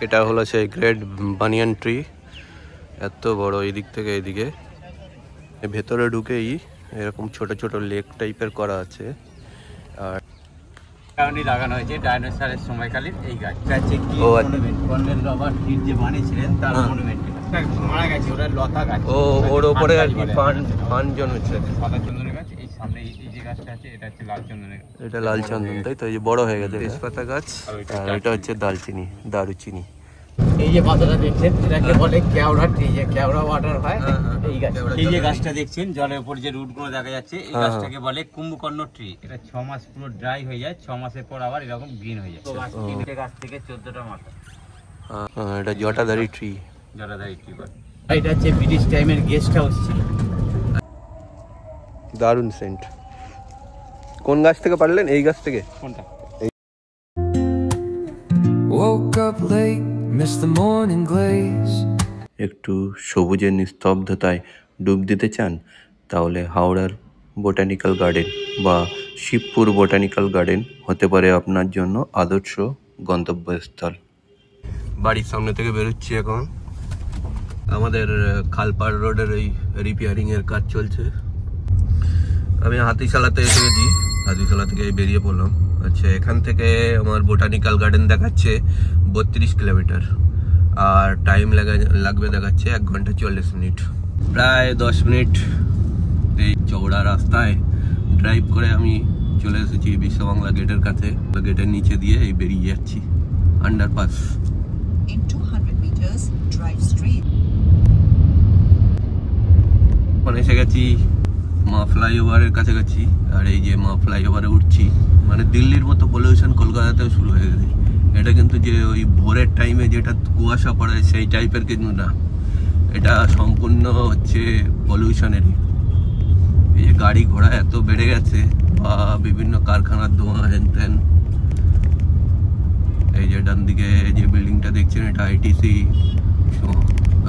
এটা হলো সেই গ্রেট বানিয়ান ট্রি, এত বড় এই দিক থেকে এইদিকে। ভেতরে ঢুকেই এরকম ছোট ছোট লেক টাইপের করা আছে। আর কারণে লাগানো হয়েছে ডাইনোসরের সময়কালীন এই গাছটা হচ্ছে কি মনুমেন্ট, কর্নেল রবার্ট কিড যে বানিয়েছিলেন তার মনুমেন্ট। মারা গেছে, ওটা লতা গাছ। ও ওর উপরে আর কি ফান জন্মেছে। সাদা চন্দনের গাছ, এই সামনে এই যে গাছটা আছে এটা হচ্ছে লাল চন্দনের গাছ। এটা লাল চন্দন, তাই তো? এই যে বড় হয়ে গেছে তেজপাতা গাছ, আর এটা হচ্ছে দারচিনি, দারুচিনি। এই যে পাতাটা দেখছেন এটাকে বলে কেওড়া ট্রি, যে কেওড়া ওয়াটার হয় এই গাছ। এই যে গাছটা দেখছেন জলের উপর যে রুটগুলো দেখা যাচ্ছে, এই গাছটাকে বলে কুম্ভকর্ণ ট্রি। এটা 6 মাস পুরো ড্রাই হয়ে যায়, 6 মাসের পর আবার এরকম গ্রিন হয়ে যায়। তিনটে গাছ থেকে 14টা মাথা। এটা জটাধারী ট্রি, জটাধারী ট্রি বলে। এটা হচ্ছে ব্রিটিশ টাইমের গেস্ট হাউস ছিল। দারুন সেন্ট। কোন গাছ থেকে পারলেন? এই গাছ থেকে? কোনটা? Woke up late, missed the morning glaze. একটু সবুজের নিস্তব্ধতায় ডুব দিতে চান তাহলে হাওড়ার বোটানিক্যাল গার্ডেন বা শিবপুর বোটানিক্যাল গার্ডেন হতে পারে আপনার জন্য আদর্শ গন্তব্যস্থল। বাড়ির সামনে থেকে বেরোচ্ছি এখন। আমাদের খালপাড় রোডের এই রিপেয়ারিং এর কাজ চলছে। আমি হাতিশালাতে এসে গেছি, হাতিশালা থেকে বেরিয়ে পড়লাম। আচ্ছা, এখান থেকে আমার বোটানিক্যাল গার্ডেন দেখাচ্ছে 32 কিলোমিটার, আর টাইম লাগবে দেখাচ্ছে 1 ঘন্টা 40 মিনিট। প্রায় 10 মিনিট এই চওড়া রাস্তায় ড্রাইভ করে আমি চলে এসেছি বিশ্ববাংলা গেটের কাছে। গেটের নিচে দিয়ে এই বেরিয়ে যাচ্ছি underpass. In 200 meters, drive straight. এসে গেছি মা ফ্লাইওভারের কাছাকাছি, আর এই যে মা ফ্লাইওভারে উঠছি। মানে দিল্লির মতো পলিউশন কলকাতাতেও শুরু হয়ে গেছে। এটা কিন্তু যে ওই ভোরের টাইমে যেটা কুয়াশা পড়ে সেই টাইপের কিন্তু না, এটা সম্পূর্ণ হচ্ছে পলিউশনেরই। এই যে গাড়ি ঘোড়া এত বেড়ে গেছে, বা বিভিন্ন কারখানার ধোঁয়া হেন তেন। এই যে ডান দিকে যে বিল্ডিংটা দেখছেন এটা ITC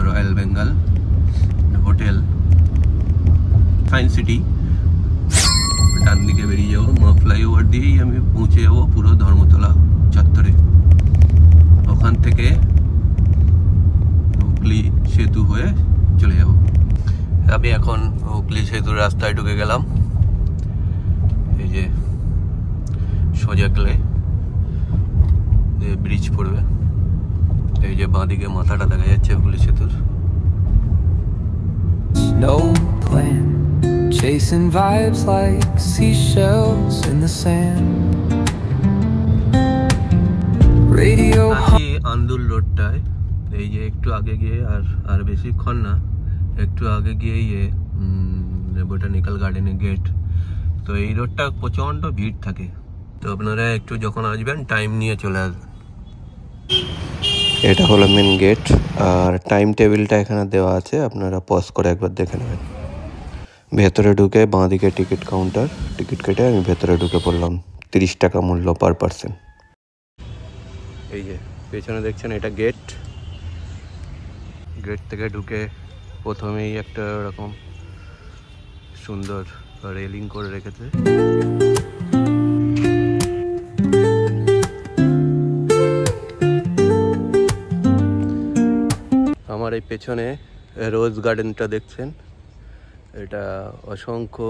Royal Bengal hotel Science City. ডান দিকে বেরিয়ে যাবো মা ফ্লাইওভার দিয়েই আমি পৌঁছে যাবো পুরো ধর্মতলা চত্বরে। ওখান থেকে হুগলি সেতু হয়ে চলে যাব। আমি এখন হুগলি সেতুর রাস্তায় ঢুকে গেলাম। এই যে সোজা গেলে ব্রিজ পড়বে। এই যে বাঁদিকে মাথাটা দেখা যাচ্ছে হুগলি সেতুর। No plan, chasing vibes like seashells in the sand. Radio Andul রোডটায় এই যে একটু আগে গিয়ে আর বেশিক্ষণ না, একটু আগে গিয়ে বোটানিক্যাল গার্ডেনের গেট। তো এই রোডটা প্রচণ্ড ভিড় থাকে, তো আপনারা একটু যখন আসবেন টাইম নিয়ে চলে আসবেন। এটা হলো মেন গেট, আর টাইম টেবিলটা এখানে দেওয়া আছে, আপনারা পজ করে একবার দেখে নেবেন। ভেতরে ঢুকে বাঁদিকে টিকিট কাউন্টার, টিকিট কেটে আমি ভেতরে ঢুকে পড়লাম। 30 টাকা মূল্য পার পার্সন। এই যে পেছনে দেখছেন এটা গেট। গেট থেকে ঢুকে প্রথমেই একটা এরকম সুন্দর রেলিং করে রেখেছে। আমার এই পেছনে রোজ গার্ডেনটা দেখছেন, এটা অসংখ্য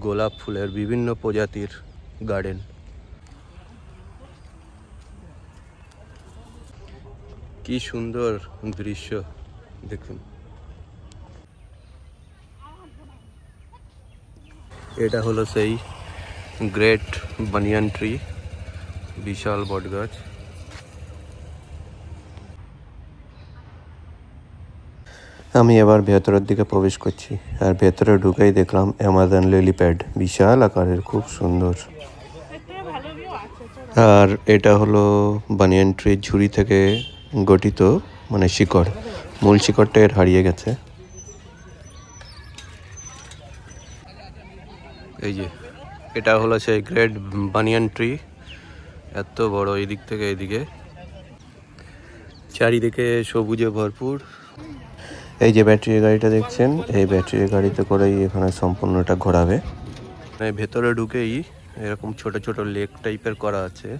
গোলাপ ফুলের বিভিন্ন প্রজাতির গার্ডেন। কি সুন্দর দৃশ্য দেখুন। এটা হলো সেই গ্রেট বানিয়ান ট্রি, বিশাল বটগাছ। আমি এবার ভেতরের দিকে প্রবেশ করছি, আর ভেতরে ঢুকেই দেখলাম অ্যামাজন লিলি প্যাড, বিশাল আকারের, খুব সুন্দর। আর এটা হলো বানিয়ান ট্রির ঝুড়ি থেকে গঠিত, মানে শিকড়, মূল শিকড়টা এর হারিয়ে গেছে। এই যে এটা হলো সেই গ্রেট বানিয়ান ট্রি, এত বড় এই দিক থেকে এইদিকে, চারিদিকে সবুজে ভরপুর। এই যে ব্যাটারি গাড়িটা দেখছেন, এই ব্যাটারি গাড়িতে করেই এখানে সম্পূর্ণটা ঘোরাবে। ভেতরে ঢুকেই এরকম ছোট ছোট লেক টাইপের করা আছে,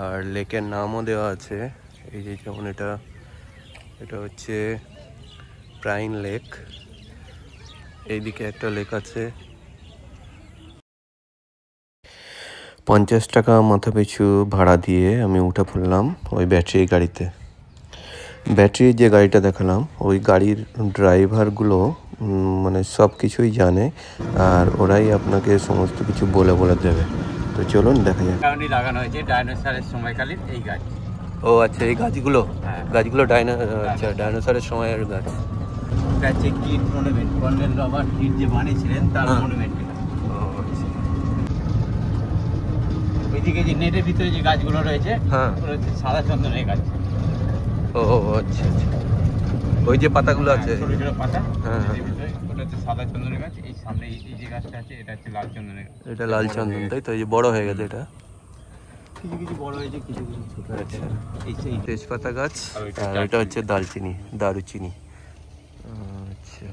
আর লেকের নামও দেওয়া আছে এই যে যেমন এটা হচ্ছে প্রাইন লেক, এইদিকে একটা লেক আছে। 50 টাকা মাথা পিছু ভাড়া দিয়ে আমি উঠে পড়লাম ওই ব্যাটারি গাড়িতে। ব্যাটারির যে গাড়িটা দেখালাম ওই গাড়ির ড্রাইভারগুলো মানে সব কিছুই জানে, আর ওরাই আপনাকে সমস্ত কিছু বলে দেবে। তো চলুন দেখা যাক। কারণে লাগানো হয়েছে ডাইনোসরের সময়কালীন এই গাছ। ও আচ্ছা, এই গাছগুলো ডাইনোসরের সময়ের গাছ। এটা হচ্ছে kit monument, colonel Robert kit যে বানিয়েছিলেন তার মনুমেন্ট। ওইদিকে যে নেটের ভিতরে যে গাছগুলো রয়েছে ওগুলো হচ্ছে সাদা চন্দনের গাছ। ও আচ্ছা আচ্ছা, ওই যে পাতাগুলো আছে, ছোট ছোট পাতা, ওটা হচ্ছে সাদা চন্দনের গাছ। এই সামনে এই যে গাছটা আছে এটা হচ্ছে লাল চন্দনের গাছ। এটা লাল চন্দন, তাই তো? এই যে বড় হয়ে গেছে এটা, কিছু কিছু বড় হয়েছে, কিছু কিছু ছোট হয়েছে। এই তেজপাতা গাছ, আর এটা হচ্ছে দারুচিনি। আচ্ছা,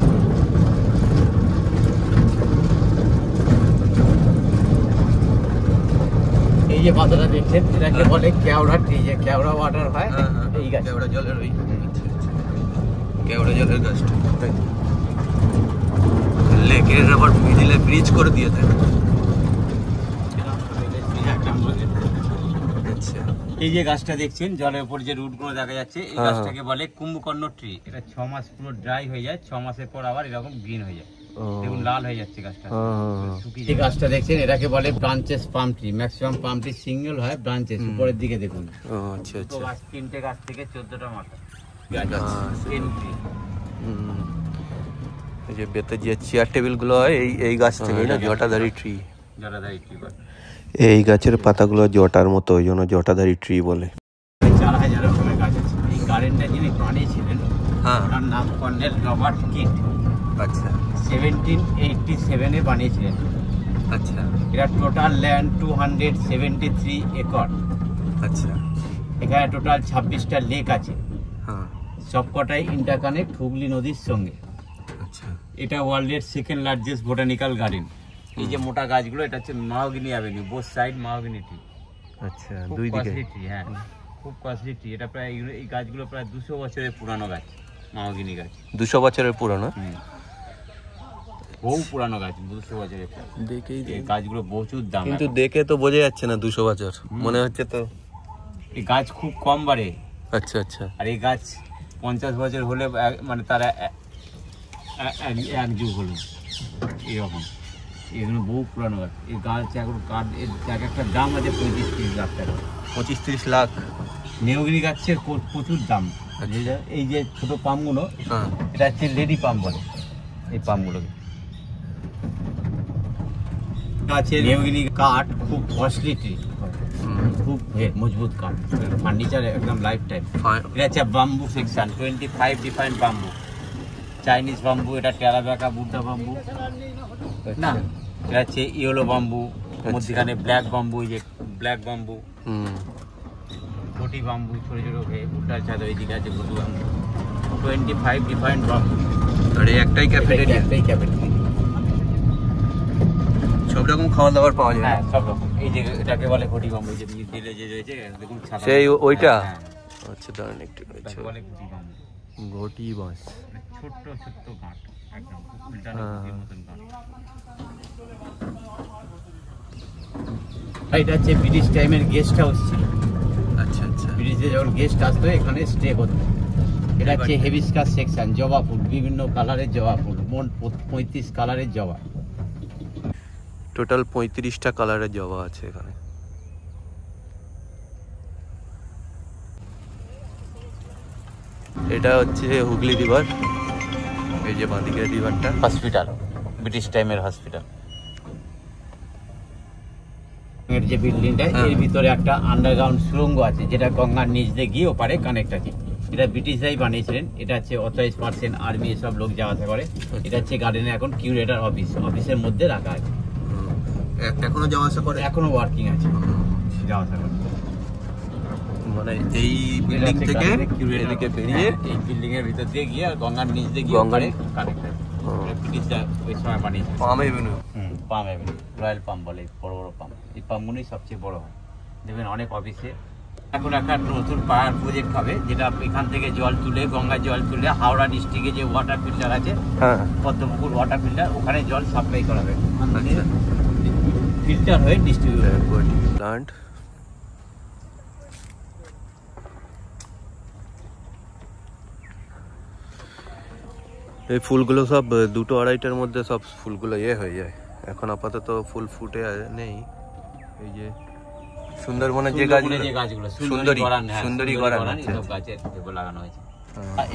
এই যে পাতাটা দেখছেন এটাকে বলে কেওড়া ট্রি, যে কেওড়া ওয়াটার হয় এই গাছ। কেওড়া জলের ওই কেওড়া জলের গাছটা, তাই তো? লেকের আবার মিডিলে ব্রিজ করে দিয়েছে। আচ্ছা, এই যে গাছটা দেখছেন জলের উপর যে রুটগুলো দেখা যাচ্ছে এই গাছটাকে বলে কুম্ভকর্ণ ট্রি। এটা 6 মাস পুরো ড্রাই হয়ে যায়, 6 মাসের পর আবার এরকম গ্রিন হয়ে যায়। দেখুন লাল হয়ে যাচ্ছে গাছটা। এই গাছটা দেখছেন এটাকে বলে branches palm tree. Maximum palm tree single হয়, ব্রাঞ্চেস উপরের দিকে দেখুন। আচ্ছা আচ্ছা, গাছ 3টে গাছ থেকে 14টা মাথা। এই যে বেতে যে চেয়ার টেবিল গুলো হয় এই গাছ থেকে না, জটাধারী ট্রি। এই গাছের পাতাগুলো জটার মতো, ওই জন্য জটাধারী ট্রি বলে। 4000 রকমের গাছ আছে। এই গার্ডেনটা যিনি বানিয়েছিলেন তার নাম কর্নেল রবার্ট কিট। আচ্ছা, 1787 বানিয়েছিলেন। আচ্ছা, এটা টোটাল ল্যান্ড 273 একর। আচ্ছা, এখানে টোটাল 26টা লেক আছে, হ্যাঁ, সবকটাই ইন্টারকানেক্ট হুগলি নদীর সঙ্গে। আচ্ছা, এটা ওয়ার্ল্ডের সেকেন্ড লার্জেস্ট বোটানিক্যাল গার্ডেন। এই যে মোটা গাছগুলো এটা হচ্ছে মাহগিনি অ্যাভিনিউ, বোথ সাইড মাহগিনি ট্রি। আচ্ছা, খুব দুই দিকে কস্টলি ট্রি, হ্যাঁ খুব কস্টলি ট্রি। এটা প্রায় এই গাছগুলো প্রায় 200 বছরের পুরানো গাছ, মাহগিনি গাছ। 200 বছরের পুরনো, বহু পুরানো গাছ, 200 বছরের পুরানো। দেখেই এই গাছগুলো প্রচুর দাম, কিন্তু দেখে তো বোঝা যাচ্ছে না 200 বছর, মনে হচ্ছে তো। এই গাছ খুব কম বাড়ে। আচ্ছা আচ্ছা, আর এই গাছ 50 বছর হলে মানে তারা এক যুগ হলো এরকম। এগুলো বহু পুরানো গাছ। এই গাছ এখন কাঠ এক একটা দাম আছে 35-30 লাখ টাকা। 25-30 লাখ। মেহগিনি গাছের প্রচুর দাম। এই যে ছোট পামগুলো এটা হচ্ছে লেডি পাম বলে এই পামগুলোকে। গাছের মেহগিনি কাঠ খুব কস্টলি ট্রি, খুব মজবুত কাঠ, ফার্নিচার একদম লাইফ টাইম। এটা হচ্ছে bamboo section, 25 different bamboo. Chinese bamboo, এটা টেরাবেকা বুদ্ধা বাম্বু না, এটা হচ্ছে ইয়েলো বাম্বু, মধ্যখানে ব্ল্যাক বাম্বু, এই যে ব্ল্যাক বাম্বু, ছোটি বাম্বু, ছোট ছোট হয়ে উল্টার ছাদ ওইদিকে আছে বুদ্ধ বাম্বু। 25 different bamboo. আর এই একটাই ক্যাফেটেরিয়া, সব রকম খাওয়া দাওয়ার পাওয়া যায়। হ্যাঁ সব রকম। এই যে এটাকে বলে ঘটি বাম্বু, যে মিডিলে যে রয়েছে দেখুন ছাতা, সেই ওইটা। হ্যাঁ, আচ্ছা, দাঁড়ান একটু, এটাকে বলে ঘটি বাম্বু। ঘটি বাঁশ, ছোট্ট ছোট্ট কাঠ, একদম উল্টানো ঘটির মতন কাঠ। এটা হচ্ছে ব্রিটিশ টাইমের গেস্ট হাউস ছিল। আচ্ছা আচ্ছা, ব্রিটিশে যখন গেস্ট আসতো এখানে স্টে করতো। এটা হচ্ছে হেবিস্কাস সেকশন, জবা ফুল, বিভিন্ন কালারের জবা ফুল, মোট 35 কালারের জবা। টোটাল 35টা কালারের জবা আছে এখানে। এটা হচ্ছে হুগলি রিভার, এই যে বাঁদিকের রিভারটা। হসপিটাল, ব্রিটিশ টাইমের হসপিটাল। এর যে বিল্ডিংটা, এর ভিতরে একটা আন্ডারগ্রাউন্ড সুড়ঙ্গ আছে, যেটা গঙ্গার নিচ দিয়ে গিয়ে ওপারে কানেক্ট আছে। এটা ব্রিটিশরাই বানিয়েছিলেন। এটা হচ্ছে অথরাইজ পার্সন, আর্মি এসব লোক যাওয়া আসা করে। এটা হচ্ছে গার্ডেনের এখন কিউরেটার অফিস, অফিসের মধ্যে রাখা আছে। এখনো যাওয়া আসা করে, এখনো ওয়ার্কিং আছে, যাওয়া আসা করে। মানে এই বিল্ডিং থেকে এদিকে বেরিয়ে এই বিল্ডিং এর ভিতর দিয়ে গিয়ে গঙ্গার নিচ দিয়ে গিয়ে ওপারে কানেক্ট আছে। ব্রিটিশরা ওই সময় বানিয়েছে। পাম এভিনিউ, পাম এভিনিউ, রয়্যাল পাম বলে, বড় বড় পাম। এই পামগুলোই সবচেয়ে বড় হয়। দেখবেন অনেক অফিসে এখন একটা নতুন পাওয়ার প্রজেক্ট হবে, যেটা এখান থেকে জল তুলে, গঙ্গার জল তুলে হাওড়া ডিস্ট্রিক্টে যে ওয়াটার ফিল্টার আছে, হ্যাঁ পদ্মপুকুর ওয়াটার ফিল্টার, ওখানে জল সাপ্লাই করা হবে, ফিল্টার হয়ে ডিস্ট্রিবিউট হবে। প্লান্ট এই ফুলগুলো সব 2-2-2.5টার মধ্যে সব ফুলগুলো হয়ে যায়। এখন আপাতত ফুল ফুটে নেই। এই যে সুন্দরবনের যে গাছগুলো সুন্দরী গড়ান আছে, সব গাছের লাগানো হয়েছে।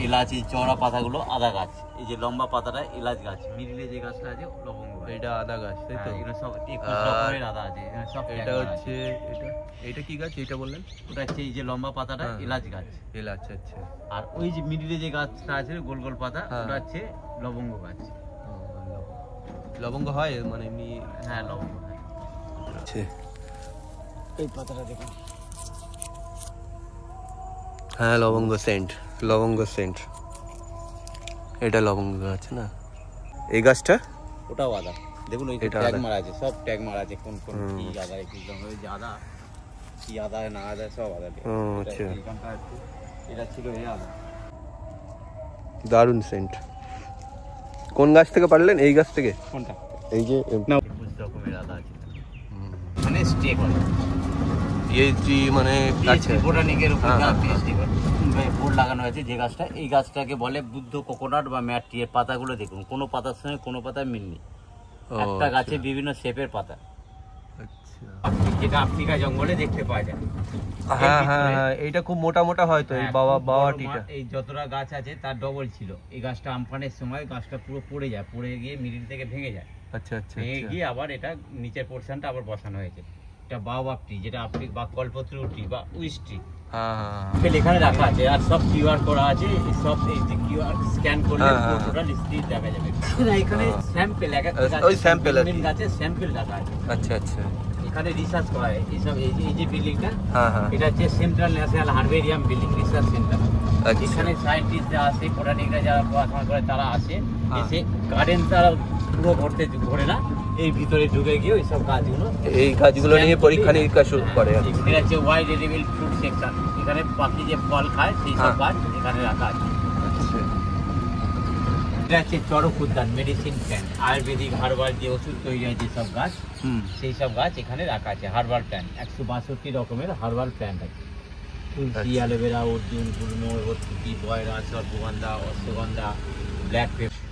এলাচি চওড়া পাতাগুলো আদা গাছ, এই যে লম্বা পাতাটা এলাচ গাছ, মিডিলে যে গাছটা আছে লবঙ্গ গাছ। এটা আদা গাছ, তাই তো? এগুলো সব 21 রকমের আদা আছে এখানে সব। এটা হচ্ছে এটা কি গাছ এটা বললেন? ওটা হচ্ছে এই যে লম্বা পাতাটা এলাচ গাছ। এলাচ, আচ্ছা। আর ওই যে মিডিলে যে গাছটা আছে গোল গোল পাতা, ওটা হচ্ছে লবঙ্গ গাছ। লবঙ্গ হয় মানে এমনি? হ্যাঁ লবঙ্গ। আচ্ছা, এই পাতাটা দেখুন। হ্যাঁ লবঙ্গ সেন্ট। এটা লবঙ্গ গাছ না? এই গাছটা? ওটাও আদা। দেখুন ওই এটা ট্যাগ আদা। মারা আছে, সব ট্যাগ মারা আছে, কোন কোন কি আদা, কি ওই যে আদা, কি আদা না আদা সব আদা। আচ্ছা, এটা ছিল এই আদা। দারুণ সেন্ট। কোন গাছ থেকে পারলেন? এই গাছ থেকে? কোনটা? এই যে না 21 রকমের আদা আছে, মানে স্টে করে পিএইচডি মানে আচ্ছা বোটানিকের উপর পিএইচডি করে বোর্ড লাগানো হয়েছে। যে গাছটা, এই গাছটাকে বলে বুদ্ধ কোকোনাট বা ম্যাট টি। এর পাতাগুলো দেখুন, কোনো পাতার সঙ্গে কোনো পাতার মিল নেই। একটা গাছে বিভিন্ন শেপের পাতা, যেটা আফ্রিকা জঙ্গলে দেখতে পাওয়া যায়। হ্যাঁ এইটা খুব মোটা মোটা হয় তো, এই বাবা টিটা। এই যতটা গাছ আছে তার ডবল ছিল। এই গাছটা আমফানের সময় গাছটা পুরো পড়ে যায়, পড়ে গিয়ে মিডিল থেকে ভেঙে যায়। আচ্ছা, ভেঙে গিয়ে আবার এটা নিচের পোর্শনটা আবার বসানো হয়েছে। এটা বাওবাব ট্রি, যেটা আফ্রিকা বা কল্পতরু ট্রি বা উইস ট্রি। এখানে রাখা আছে, আর সব কিউআর করা আছে। সব এই যে কিউআর স্ক্যান করলে টোটাল স্ট্রিট দেখা যাবে। এখানে স্যাম্পল, ওই স্যাম্পল গাছের স্যাম্পল রাখা আছে। আচ্ছা, এখানে রিসার্চ করা হয় এইসব। এই যে বিল্ডিংটা, এটা হচ্ছে central national herbarium building, research centre. এখানে সায়েন্টিস্টরা আসে, বোটানিকরা যারা পড়াশোনা করে তারা আসে, এসে গার্ডেন তারা পুরো ঘুরে না, এই ভিতরে ঢুকে গিয়ে ওই সব গাছগুলো নিয়ে পরীক্ষা নিরীক্ষা শুরু করে। এটা হচ্ছে ওয়াইড এডিবল ফ্রুট সেকশন। এখানে পাখি যে ফল খায় সেই সব গাছ এখানে রাখা আছে। এটা হচ্ছে চরক উদ্যান, মেডিসিন প্ল্যান্ট, আয়ুর্বেদিক হার্বাল যে ওষুধ তৈরি হয় যেসব গাছ, সেই সব গাছ এখানে রাখা আছে। হার্বাল প্ল্যান্ট 162 রকমের হার্বাল প্ল্যান্ট আছে। তুলসী, অ্যালোভেরা, অর্জুন, গুল্ম, ভর্তুকি, বয়রা, সর্বগন্ধা, অশ্বগন্ধা, ব্ল্যাক পেপার।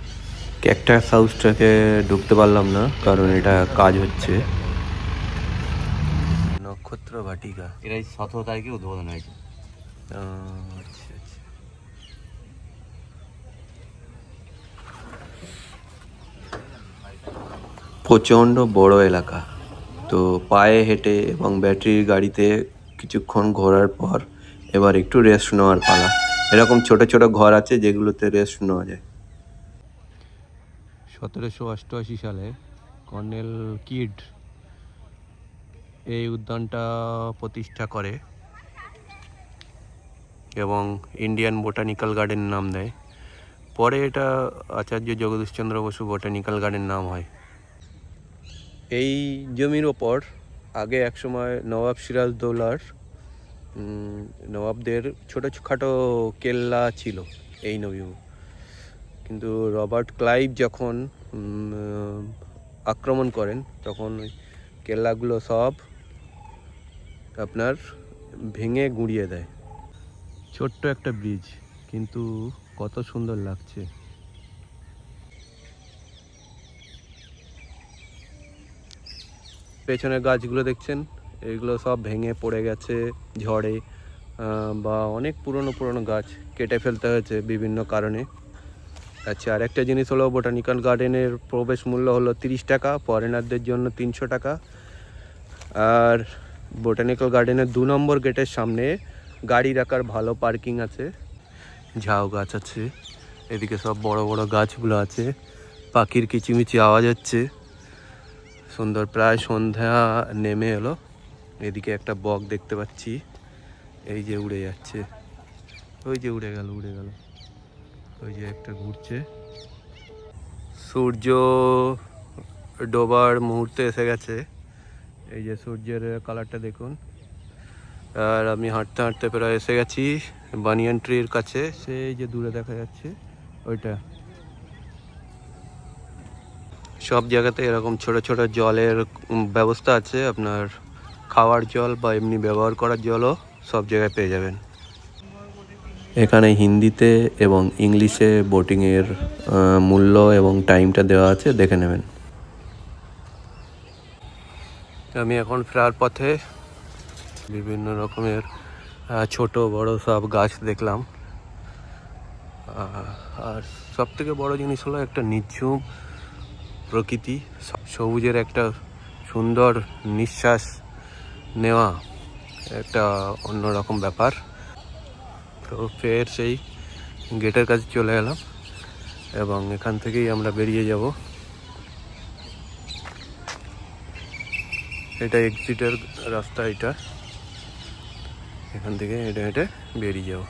ক্যাকটাস হাউসটাকে ঢুকতে পারলাম না, কারণ এটা কাজ হচ্ছে। নক্ষত্র বাটিকা, এটা 17 তারিখে উদ্বোধন হয়েছে। আচ্ছা। প্রচণ্ড বড় এলাকা, তো পায়ে হেঁটে এবং ব্যাটারির গাড়িতে কিছুক্ষণ ঘোরার পর এবার একটু রেস্ট নেওয়ার পালা। এরকম ছোট ছোট ঘর আছে যেগুলোতে রেস্ট নেওয়া যায়। 1788 সালে কর্নেল কিড এই উদ্যানটা প্রতিষ্ঠা করে এবং ইন্ডিয়ান বোটানিক্যাল গার্ডেন নাম দেয়। পরে এটা আচার্য জগদীশচন্দ্র বসু বোটানিক্যাল গার্ডেন নাম হয়। এই জমির ওপর আগে একসময় নবাব সিরাজদৌল্লার নবাবদের ছোটোখাটো কেল্লা ছিল এই নবীন, কিন্তু রবার্ট ক্লাইভ যখন আক্রমণ করেন তখন ওই কেল্লাগুলো সব আপনার ভেঙে গুঁড়িয়ে দেয়। ছোট্ট একটা ব্রিজ, কিন্তু কত সুন্দর লাগছে। পেছনের গাছগুলো দেখছেন, এগুলো সব ভেঙে পড়ে গেছে ঝড়ে, বা অনেক পুরনো গাছ কেটে ফেলতে হয়েছে বিভিন্ন কারণে। আচ্ছা, আর একটা জিনিস হলো বোটানিক্যাল গার্ডেনের প্রবেশ মূল্য হলো 30 টাকা, ফরেনারদের জন্য 300 টাকা। আর বোটানিক্যাল গার্ডেনের 2 নম্বর গেটের সামনে গাড়ি রাখার ভালো পার্কিং আছে। ঝাউ গাছ আছে, এদিকে সব বড় বড় গাছগুলো আছে। পাখির কিচিমিচি আওয়াজ হচ্ছে। সুন্দর, প্রায় সন্ধ্যা নেমে এলো। এদিকে একটা বক দেখতে পাচ্ছি, এই যে উড়ে যাচ্ছে, ওই যে উড়ে গেল, ওই যে একটা ঘুরছে। সূর্য ডোবার মুহূর্তে এসে গেছে। এই যে সূর্যের কালারটা দেখুন, আর আমি হাঁটতে হাঁটতে প্রায় এসে গেছি বানিয়ান ট্রির কাছে। সেই যে দূরে দেখা যাচ্ছে ওইটা। সব জায়গাতে এরকম ছোট ছোট জলের ব্যবস্থা আছে, আপনার খাওয়ার জল বা এমনি ব্যবহার করার জলও সব জায়গায় পেয়ে যাবেন। এখানে হিন্দিতে এবং ইংলিশে বোটিংয়ের মূল্য এবং টাইমটা দেওয়া আছে, দেখে নেবেন। আমি এখন ফেরার পথে বিভিন্ন রকমের ছোট বড় সব গাছ দেখলাম। আর সব থেকে বড় জিনিস হলো একটা নিঝুম প্রকৃতি, সবুজের একটা সুন্দর নিঃশ্বাস নেওয়া, একটা অন্যরকম ব্যাপার। তো ফের সেই গেটের কাছে চলে এলাম এবং এখান থেকেই আমরা বেরিয়ে যাব। এটা এক্সিটের রাস্তা, এটা এখান থেকে হেঁটে হেঁটে বেরিয়ে যাব।